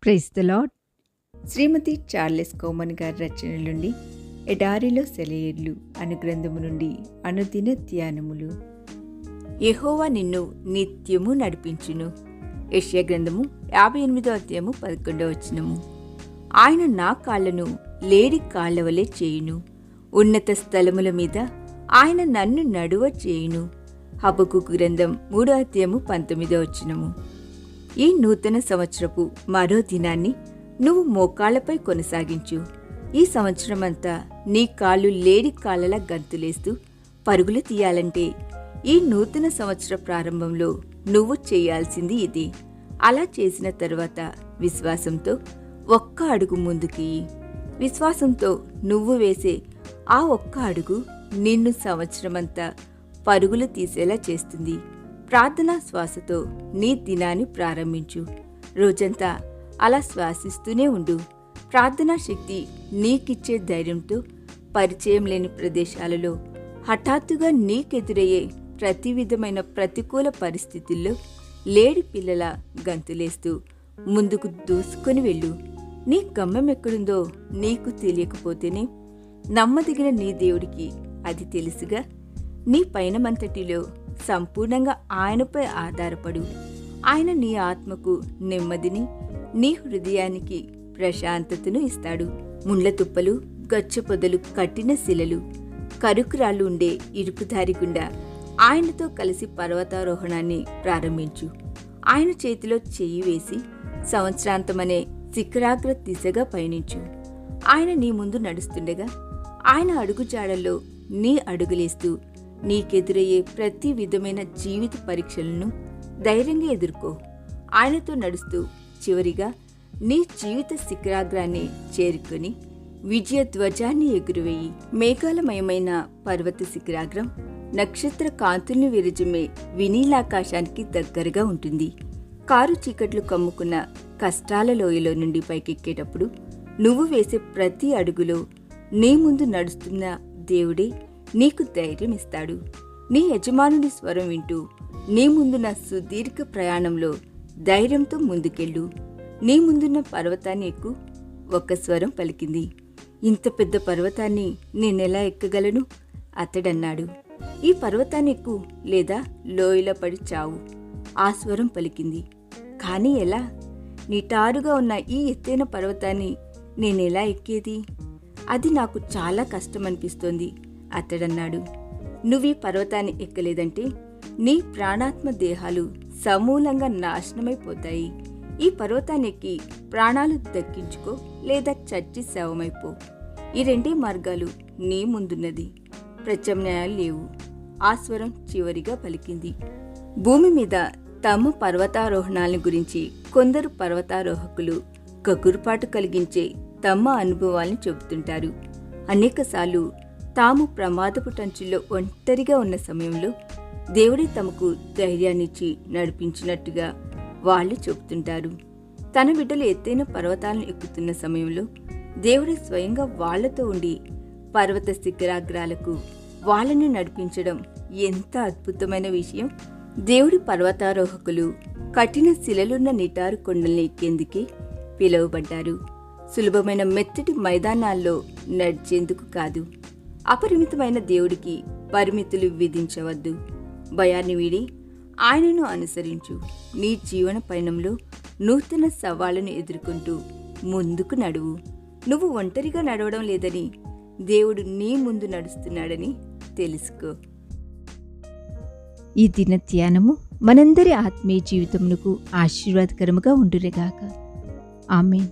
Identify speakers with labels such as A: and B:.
A: Praise the Lord.
B: శ్రీమతి Charles Cowman గారి రచనల నుండి ఎడారిలో సెలయేర్లు అను గ్రంథము నుండి అనుదిన ధ్యానములు. యెహోవా నిన్ను నిత్యము నడిపించును. యెషయా గ్రంథము 58:11. ఆయన నా కాళ్లను లేడి కాళ్ల వలె చేయును, ఉన్నత స్థలముల మీద ఆయన నన్ను నడువ చేయును. హబక్కూకు గ్రంథం 3:19. ఈ నూతన సంవత్సరపు మరో దినాన్ని నువ్వు మోకాళ్లపై కొనసాగించు. ఈ సంవత్సరమంతా నీ కాళ్ళు లేడి కాళ్ళలా గంతులేస్తూ పరుగులు తీయాలంటే ఈ నూతన సంవత్సర ప్రారంభంలో నువ్వు చేయాల్సింది ఇది. అలా చేసిన తర్వాత విశ్వాసంతో ఒక్క అడుగు ముందుకి. విశ్వాసంతో నువ్వు వేసే ఆ ఒక్క అడుగు నిన్ను సంవత్సరమంతా పరుగులు తీసేలా చేస్తుంది. ప్రార్థనా శ్వాసతో నీ దినాన్ని ప్రారంభించు. రోజంతా అలా శ్వాసిస్తూనే ఉండు. ప్రార్థనా శక్తి నీకిచ్చే ధైర్యంతో పరిచయం లేని ప్రదేశాలలో హఠాత్తుగా నీకెదురయ్యే ప్రతి విధమైన ప్రతికూల పరిస్థితుల్లో లేడి పిల్లల గంతులేస్తూ ముందుకు దూసుకొని వెళ్ళు. నీ గమ్యం ఎక్కడుందో నీకు తెలియకపోతేనే నమ్మదగిన నీ దేవుడికి అది తెలుసుగా. నీ పయనమంతటిలో సంపూర్ణంగా ఆయనపై ఆధారపడు. ఆయన నీ ఆత్మకు నెమ్మదిని, నీ హృదయానికి ప్రశాంతతను ఇస్తాడు. ముండ్ల తుప్పలు, గచ్చ పొదలు, కట్టిన శిలలు, కరుకురాళ్ళు ఉండే ఇరుకుదారి గుండా ఆయనతో కలిసి పర్వతారోహణాన్ని ప్రారంభించు. ఆయన చేతిలో చెయ్యి వేసి సంవత్సరాంతమనే శిఖరాగ్ర దిశగా పయనించు. ఆయన నీ ముందు నడుస్తుండగా ఆయన అడుగుజాడల్లో నీ అడుగులేస్తూ నీకెదురయ్యే ప్రతి విధమైన జీవిత పరీక్షలను ధైర్యంగా ఎదుర్కో. ఆయనతో నడుస్తూ చివరిగా నీ జీవిత శిఖరాగ్రాన్ని చేరుకొని విజయ ధ్వజాన్ని ఎగురవేయి. మేఘాలమయమైన పర్వత శిఖరాగ్రం నక్షత్ర కాంతుల్ని విరజిమ్మే వినీలాకాశానికి దగ్గరగా ఉంటుంది. కారు చీకట్లు కమ్ముకున్న కష్టాల లోయలో నుండి పైకెక్కేటప్పుడు నువ్వు వేసే ప్రతి అడుగులో నీ ముందు నడుస్తున్న దేవుడే నీకు ధైర్యం ఇస్తాడు. నీ యజమానుడి స్వరం వింటూ నీ ముందున్న సుదీర్ఘ ప్రయాణంలో ధైర్యంతో ముందుకెళ్ళు. నీ ముందున్న పర్వతాన్ని ఎక్కు. ఒక స్వరం పలికింది, ఇంత పెద్ద పర్వతాన్ని నేనెలా ఎక్కగలను? అతడన్నాడు, ఈ పర్వతాన్ని ఎక్కు లేదా లోయలో పడి చావు. ఆ స్వరం పలికింది, కానీ ఎలా? నిటారుగా ఉన్న ఈ ఎత్తైన పర్వతాన్ని నేనెలా ఎక్కేది? అది నాకు చాలా కష్టమనిపిస్తోంది. అతడన్నాడు, నువ్వీ పర్వతాన్ని ఎక్కలేదంటే నీ ప్రాణాత్మ దేహాలు సమూలంగా నాశనమైపోతాయి. ఈ పర్వతాన్ని ఎక్కి ప్రాణాలు దక్కించుకో లేదా చచ్చి శవమైపో. ఈ రెండే మార్గాలు నీ ముందున్నది, ప్రత్యామ్నాయాలు లేవు. ఆ స్వరం చివరిగా పలికింది. భూమి మీద తమ పర్వతారోహణాలను గురించి కొందరు పర్వతారోహకులు గగురుపాటు కలిగించే తమ అనుభవాల్ని చెబుతుంటారు. అనేకసార్లు తాము ప్రమాదపు టంచుల్లో ఒంటరిగా ఉన్న సమయంలో దేవుడే తమకు ధైర్యాన్నిచ్చి నడిపించినట్టుగా వాళ్ళు చెబుతుంటారు. తన బిడ్డలు ఎత్తైన పర్వతాలను ఎక్కుతున్న సమయంలో దేవుడే స్వయంగా వాళ్లతో ఉండి పర్వత శిఖరాగ్రాలకు వాళ్ళని నడిపించడం ఎంత అద్భుతమైన విషయం. దేవుడి పర్వతారోహకులు కఠిన శిలలున్న నిటారు కొండల్ని ఎక్కేందుకే పిలువబడ్డారు. సులభమైన మెత్తటి మైదానాల్లో నడిచేందుకు కాదు. అపరిమితమైన దేవుడికి పరిమితులు విధించవద్దు. భయాన్ని వీడి ఆయనను అనుసరించు. నీ జీవన పయనంలో నూతన సవాళ్లను ఎదుర్కొంటూ ముందుకు నడువు. నువ్వు ఒంటరిగా నడవడం లేదని, దేవుడు నీ ముందు నడుస్తున్నాడని తెలుసుకో.
A: ఈ దిన ధ్యానము మనందరి ఆత్మీయ జీవితమునకు ఆశీర్వాదకరముగా ఉండునుగాక. ఆమేన్.